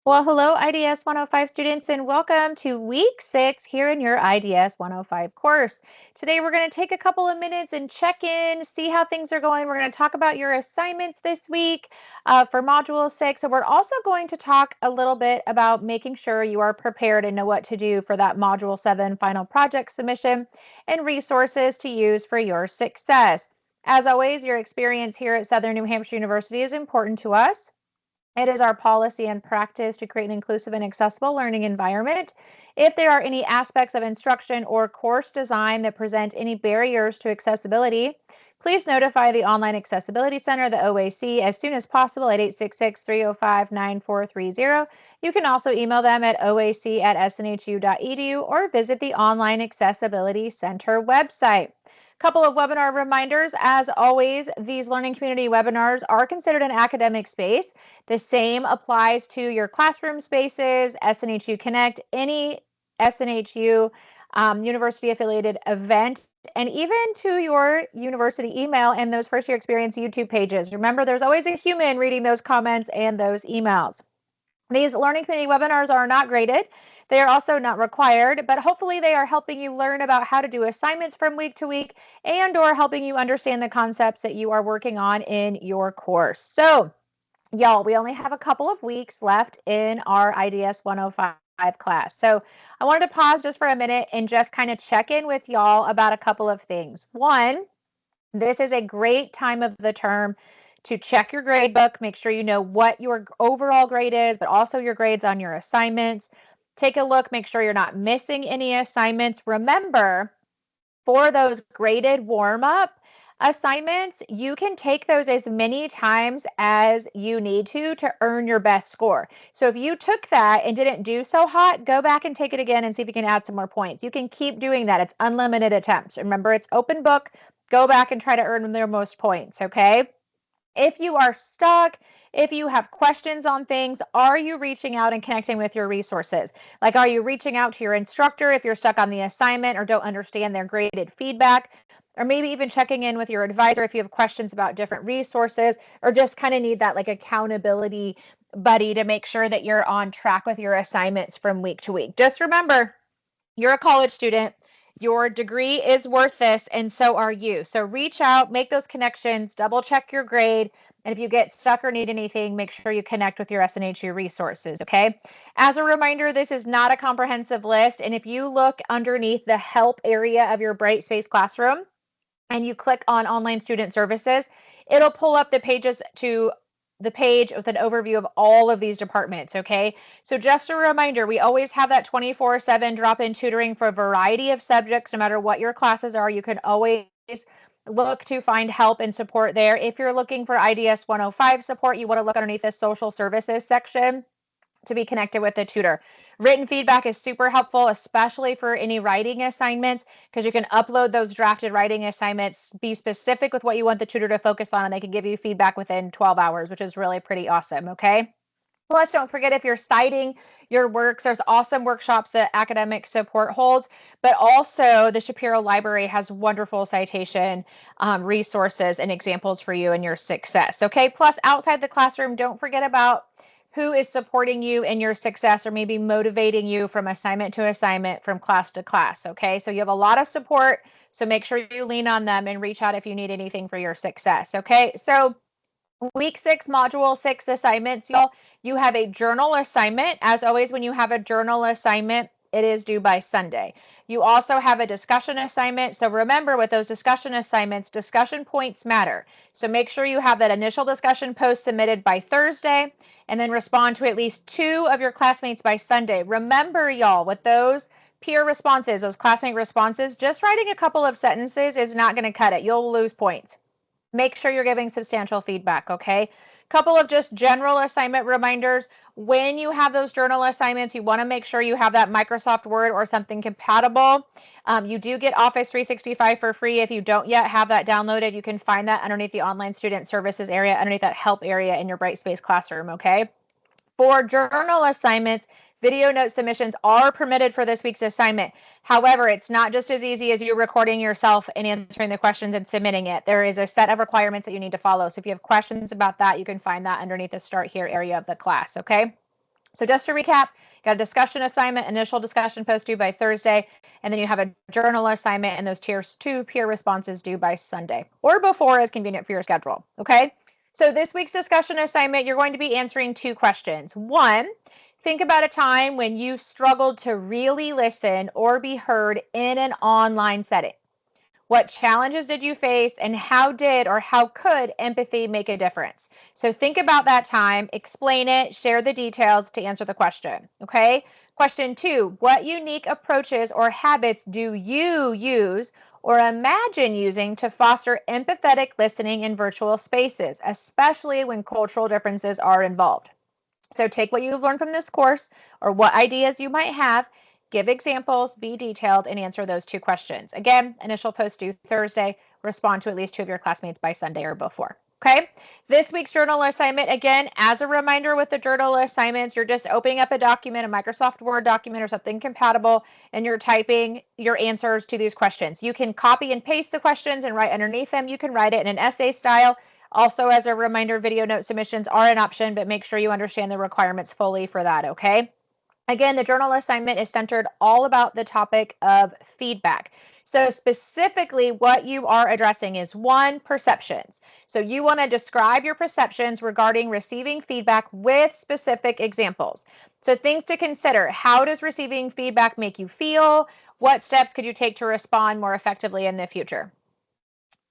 Well, hello, IDS 105 students, and welcome to week 6 here in your IDS 105 course. Today, we're going to take a couple of minutes and check in, see how things are going. We're going to talk about your assignments this week for Module 6, and we're also going to talk a little bit about making sure you are prepared and know what to do for that Module 7 final project submission and resources to use for your success. As always, your experience here at Southern New Hampshire University is important to us. It is our policy and practice to create an inclusive and accessible learning environment. If there are any aspects of instruction or course design that present any barriers to accessibility, please notify the Online Accessibility Center, the OAC, as soon as possible at 866-305-9430. You can also email them at oac@snhu.edu or visit the Online Accessibility Center website. Couple of webinar reminders. As always, these learning community webinars are considered an academic space. The same applies to your classroom spaces, SNHU Connect, any SNHU university affiliated event, and even to your university email and those first year experience YouTube pages. Remember, there's always a human reading those comments and those emails. These learning community webinars are not graded. They are also not required, but hopefully they are helping you learn about how to do assignments from week to week and or helping you understand the concepts that you are working on in your course. So, y'all, we only have a couple of weeks left in our IDS 105 class. So I wanted to pause just for a minute and just kind of check in with y'all about a couple of things. One, this is a great time of the term to check your grade book, make sure you know what your overall grade is, but also your grades on your assignments. Take a look, make sure you're not missing any assignments. Remember, for those graded warm-up assignments, you can take those as many times as you need to earn your best score. So if you took that and didn't do so hot, go back and take it again and see if you can add some more points. You can keep doing that. It's unlimited attempts. Remember, it's open book. Go back and try to earn their most points, okay? If you are stuck, if you have questions on things, are you reaching out and connecting with your resources? Like, are you reaching out to your instructor if you're stuck on the assignment or don't understand their graded feedback? Or maybe even checking in with your advisor if you have questions about different resources or just kind of need that like accountability buddy to make sure that you're on track with your assignments from week to week. Just remember, you're a college student. Your degree is worth this, and so are you. So reach out, make those connections, double check your grade. And if you get stuck or need anything, make sure you connect with your SNHU resources, okay? As a reminder, this is not a comprehensive list. And if you look underneath the help area of your Brightspace classroom and you click on online student services, it'll pull up the pages to the page with an overview of all of these departments, okay? So just a reminder, we always have that 24/7 drop-in tutoring for a variety of subjects, no matter what your classes are. You can always look to find help and support there. If you're looking for IDS 105 support, you want to look underneath the social services section to be connected with a tutor. Written feedback is super helpful, especially for any writing assignments, because you can upload those drafted writing assignments, be specific with what you want the tutor to focus on, and they can give you feedback within 12 hours, which is really pretty awesome, okay? Plus, don't forget if you're citing your works, there's awesome workshops that academic support holds, but also the Shapiro Library has wonderful citation resources and examples for you and your success. Okay, plus outside the classroom, don't forget about who is supporting you in your success or maybe motivating you from assignment to assignment, from class to class. Okay, so you have a lot of support, so make sure you lean on them and reach out if you need anything for your success. Okay, so week 6, module 6 assignments, y'all. You have a journal assignment. As always, when you have a journal assignment, it is due by Sunday. You also have a discussion assignment. So remember, with those discussion assignments, discussion points matter. So make sure you have that initial discussion post submitted by Thursday and then respond to at least 2 of your classmates by Sunday. Remember, y'all, with those peer responses, those classmate responses, just writing a couple of sentences is not going to cut it. You'll lose points. Make sure you're giving substantial feedback, okay? Couple of just general assignment reminders. When you have those journal assignments, you want to make sure you have that Microsoft Word or something compatible. You do get Office 365 for free. If you don't yet have that downloaded, you can find that underneath the online student services area, underneath that help area in your Brightspace classroom, okay? For journal assignments, video note submissions are permitted for this week's assignment. However, it's not just as easy as you recording yourself and answering the questions and submitting it. There is a set of requirements that you need to follow. So if you have questions about that, you can find that underneath the Start Here area of the class, okay? So just to recap, you got a discussion assignment, initial discussion post due by Thursday, and then you have a journal assignment and those tiers 2 peer responses due by Sunday or before as convenient for your schedule. Okay. So this week's discussion assignment, you're going to be answering 2 questions. One, think about a time when you struggled to really listen or be heard in an online setting. What challenges did you face and how did or how could empathy make a difference? So think about that time, explain it, share the details to answer the question. Okay. Question 2, what unique approaches or habits do you use or imagine using to foster empathetic listening in virtual spaces, especially when cultural differences are involved? So take what you've learned from this course or what ideas you might have, give examples, be detailed, and answer those 2 questions. Again, initial post due Thursday, respond to at least 2 of your classmates by Sunday or before. Okay, this week's journal assignment, again, as a reminder with the journal assignments, you're just opening up a document, a Microsoft Word document or something compatible, and you're typing your answers to these questions. You can copy and paste the questions and write underneath them. You can write it in an essay style. Also, as a reminder, video note submissions are an option, but make sure you understand the requirements fully for that, okay? Again, the journal assignment is centered all about the topic of feedback. So specifically what you are addressing is 1, perceptions. So you want to describe your perceptions regarding receiving feedback with specific examples. So things to consider, how does receiving feedback make you feel? What steps could you take to respond more effectively in the future?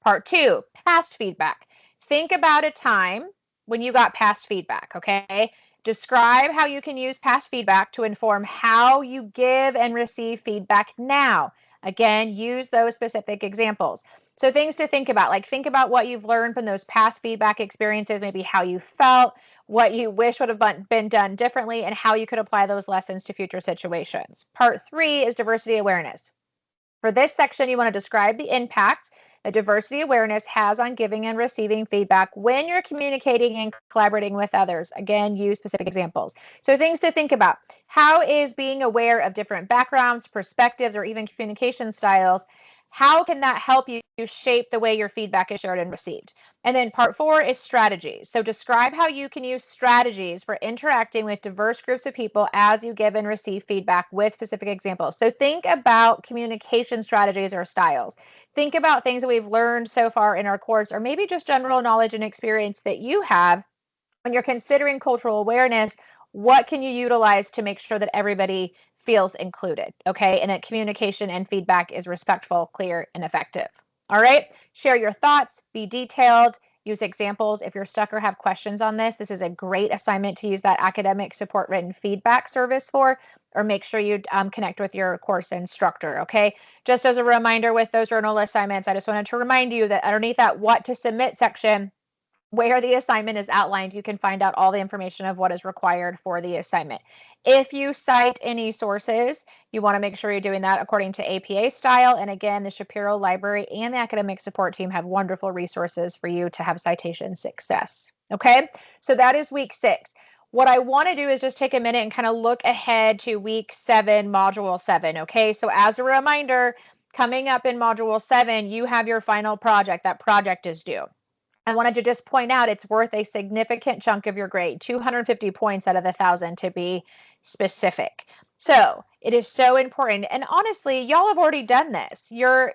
Part 2, past feedback. Think about a time when you got past feedback, okay? Describe how you can use past feedback to inform how you give and receive feedback now. Again, use those specific examples. So things to think about, like think about what you've learned from those past feedback experiences, maybe how you felt, what you wish would have been done differently, and how you could apply those lessons to future situations. Part 3 is diversity awareness. For this section, you want to describe the impact that diversity awareness has on giving and receiving feedback when you're communicating and collaborating with others. Again, use specific examples. So things to think about. How is being aware of different backgrounds, perspectives, or even communication styles, how can that help you shape the way your feedback is shared and received? And then part 4 is strategies. So describe how you can use strategies for interacting with diverse groups of people as you give and receive feedback with specific examples. So think about communication strategies or styles. Think about things that we've learned so far in our course, or maybe just general knowledge and experience that you have when you're considering cultural awareness. What can you utilize to make sure that everybody feels included, okay? And that communication and feedback is respectful, clear, and effective. All right, share your thoughts, be detailed, use examples. If you're stuck or have questions on this is a great assignment to use that academic support written feedback service for, or make sure you connect with your course instructor, okay? Just as a reminder with those journal assignments, I just wanted to remind you that underneath that what to submit section, where the assignment is outlined, you can find out all the information of what is required for the assignment. If you cite any sources, you want to make sure you're doing that according to APA style. And again, the Shapiro Library and the academic support team have wonderful resources for you to have citation success. Okay, so that is week 6. What I want to do is just take a minute and kind of look ahead to week 7, module 7. Okay, so as a reminder, coming up in module 7, you have your final project. That project is due. I wanted to just point out it's worth a significant chunk of your grade, 250 points out of 1,000 to be specific. So it is so important. And honestly, y'all have already done this. Your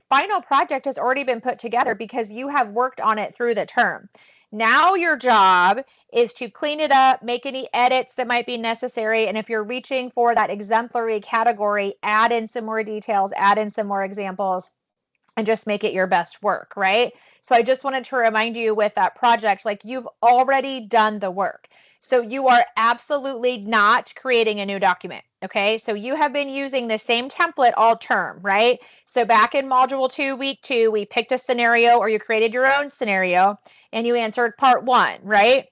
final project has already been put together because you have worked on it through the term. Now your job is to clean it up, make any edits that might be necessary. And if you're reaching for that exemplary category, add in some more details, add in some more examples, and just make it your best work, right? So I just wanted to remind you with that project, like you've already done the work. So you are absolutely not creating a new document, okay? So you have been using the same template all term, right? So back in module 2, week 2, we picked a scenario or you created your own scenario and you answered part 1, right?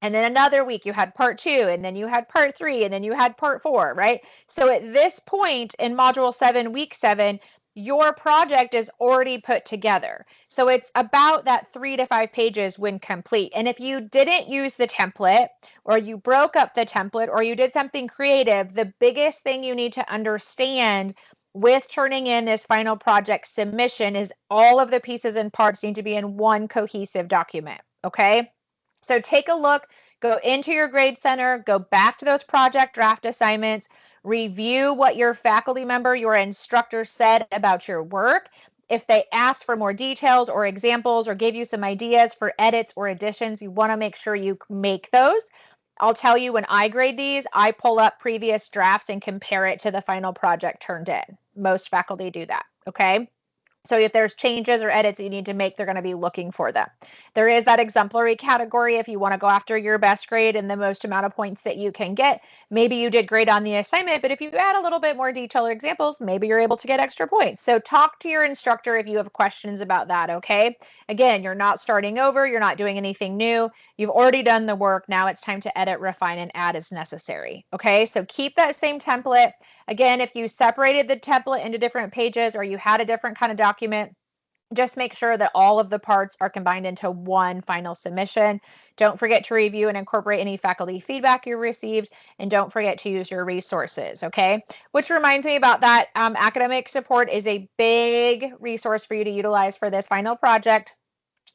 And then another week you had part 2, and then you had part 3, and then you had part 4, right? So at this point in module 7, week 7, your project is already put together. So it's about that 3 to 5 pages when complete. And if you didn't use the template, or you broke up the template, or you did something creative, the biggest thing you need to understand with turning in this final project submission is all of the pieces and parts need to be in one cohesive document, okay? So take a look, Go into your grade center, go back to those project draft assignments, review what your faculty member, your instructor said about your work. If they asked for more details or examples or gave you some ideas for edits or additions, you want to make sure you make those. I'll tell you, when I grade these, I pull up previous drafts and compare it to the final project turned in. Most faculty do that, okay? So if there's changes or edits you need to make, they're going to be looking for them. There is that exemplary category if you want to go after your best grade and the most amount of points that you can get. Maybe you did great on the assignment, but if you add a little bit more detail or examples, maybe you're able to get extra points. So talk to your instructor if you have questions about that, okay? Again, you're not starting over, you're not doing anything new. You've already done the work. Now it's time to edit, refine, and add as necessary, okay? So keep that same template. Again, if you separated the template into different pages or you had a different kind of document, just make sure that all of the parts are combined into one final submission. Don't forget to review and incorporate any faculty feedback you received, and don't forget to use your resources, okay? Which reminds me about that, academic support is a big resource for you to utilize for this final project.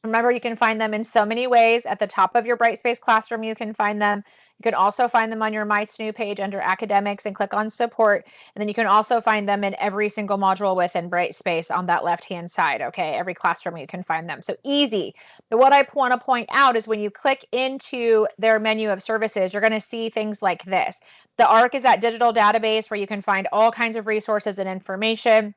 Remember, you can find them in so many ways. At the top of your Brightspace classroom, you can find them. You can also find them on your My SNU page under academics and click on support. And then you can also find them in every single module within Brightspace on that left-hand side, okay? Every classroom you can find them. So easy. But what I want to point out is when you click into their menu of services, you're going to see things like this. The ARC is that digital database where you can find all kinds of resources and information.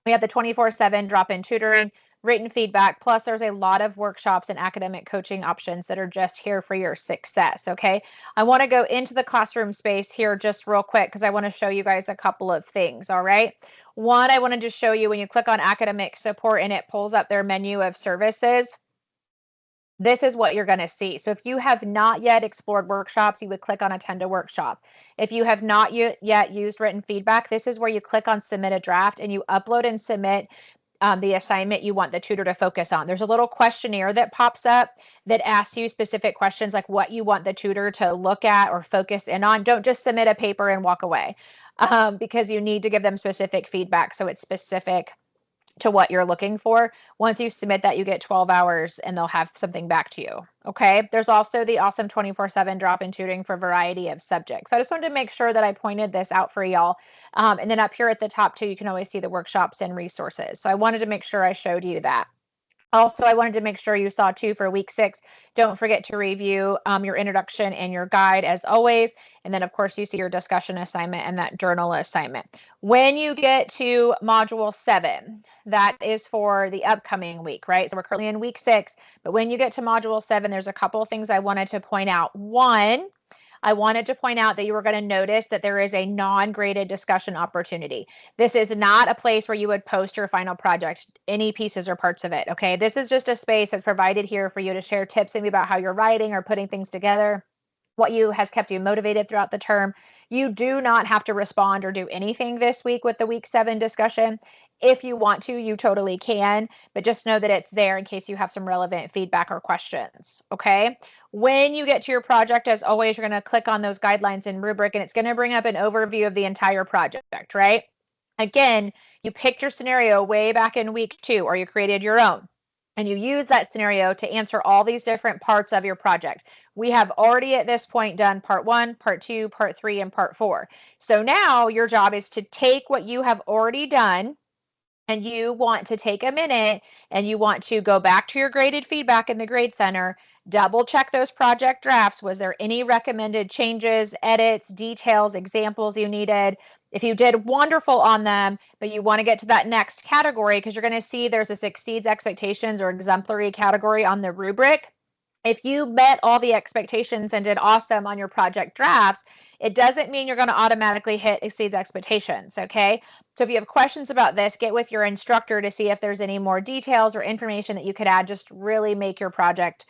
We have the 24/7 drop-in tutoring, written feedback, plus there's a lot of workshops and academic coaching options that are just here for your success, okay? I want to go into the classroom space here just real quick because I want to show you guys a couple of things, all right? One, I wanted to show you when you click on academic support and it pulls up their menu of services, this is what you're going to see. So if you have not yet explored workshops, you would click on attend a workshop. If you have not yet used written feedback, this is where you click on submit a draft and you upload and submit the assignment you want the tutor to focus on. There's a little questionnaire that pops up that asks you specific questions like what you want the tutor to look at or focus in on. Don't just submit a paper and walk away because you need to give them specific feedback so it's specific to what you're looking for. Once you submit that, you get 12 hours and they'll have something back to you. Okay. There's also the awesome 24/7 drop-in tutoring for a variety of subjects. So I just wanted to make sure that I pointed this out for y'all. And then up here at the top too, you can always see the workshops and resources. So I wanted to make sure I showed you that. Also, I wanted to make sure you saw too for week 6, don't forget to review your introduction and your guide as always. And then of course you see your discussion assignment and that journal assignment. When you get to module 7, that is for the upcoming week, right? So we're currently in week 6, but when you get to module 7, there's a couple of things I wanted to point out. One, I wanted to point out that you were going to notice that there is a non-graded discussion opportunity. This is not a place where you would post your final project, any pieces or parts of it, okay? This is just a space that's provided here for you to share tips maybe about how you're writing or putting things together, what has kept you motivated throughout the term. You do not have to respond or do anything this week with the week 7 discussion. If you want to, you totally can, but just know that it's there in case you have some relevant feedback or questions, okay? When you get to your project, as always, you're going to click on those guidelines and rubric, and it's going to bring up an overview of the entire project, right? Again, you picked your scenario way back in week 2, or you created your own, and you use that scenario to answer all these different parts of your project. We have already at this point done part 1, part 2, part 3, and part 4. So now your job is to take what you have already done, and you want to take a minute and you want to go back to your graded feedback in the grade center, double check those project drafts. Was there any recommended changes, edits, details, examples you needed? If you did wonderful on them, but you want to get to that next category, because you're going to see there's this exceeds expectations or exemplary category on the rubric. If you met all the expectations and did awesome on your project drafts, it doesn't mean you're going to automatically hit exceeds expectations, okay? So if you have questions about this, get with your instructor to see if there's any more details or information that you could add, just really make your project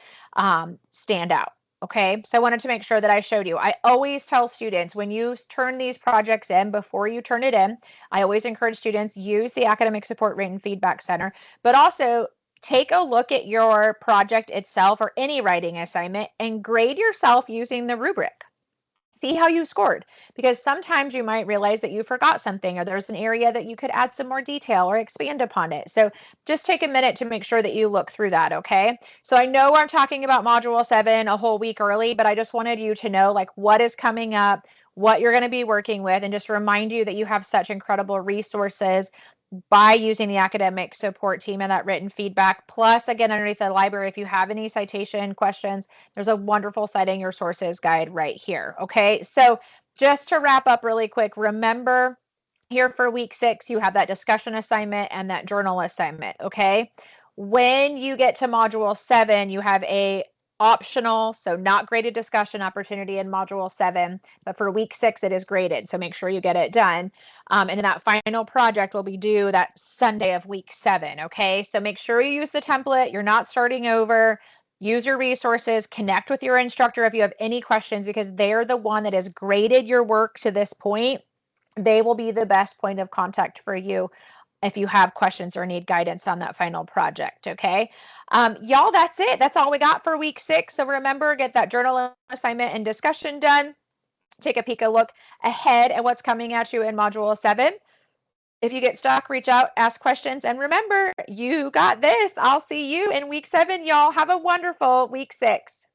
stand out, okay? So I wanted to make sure that I showed you. I always tell students when you turn these projects in, before you turn it in, I always encourage students use the Academic Support Written Feedback Center, but also take a look at your project itself or any writing assignment and grade yourself using the rubric. see how you scored, because sometimes you might realize that you forgot something, or there's an area that you could add some more detail or expand upon it. So just take a minute to make sure that you look through that, okay? So I know I'm talking about Module 7 a whole week early, but I just wanted you to know like what is coming up, what you're going to be working with, and just remind you that you have such incredible resources by using the academic support team and that written feedback. Plus, again, underneath the library, if you have any citation questions, there's a wonderful citing your sources guide right here. Okay, so just to wrap up really quick, remember here for week 6, you have that discussion assignment and that journal assignment. Okay, when you get to module 7, you have a optional, so not graded discussion opportunity in module 7, but for week 6 it is graded, so make sure you get it done. And then that final project will be due that Sunday of week 7. Okay, so make sure you use the template, you're not starting over. Use your resources, connect with your instructor if you have any questions, because they're the one that has graded your work to this point. They will be the best point of contact for you if you have questions or need guidance on that final project. Okay, y'all, that's it. That's all we got for week 6. So remember, get that journal assignment and discussion done. Take a look ahead at what's coming at you in module 7. If you get stuck, reach out, ask questions, and remember, you got this. I'll see you in week 7. Y'all have a wonderful week 6.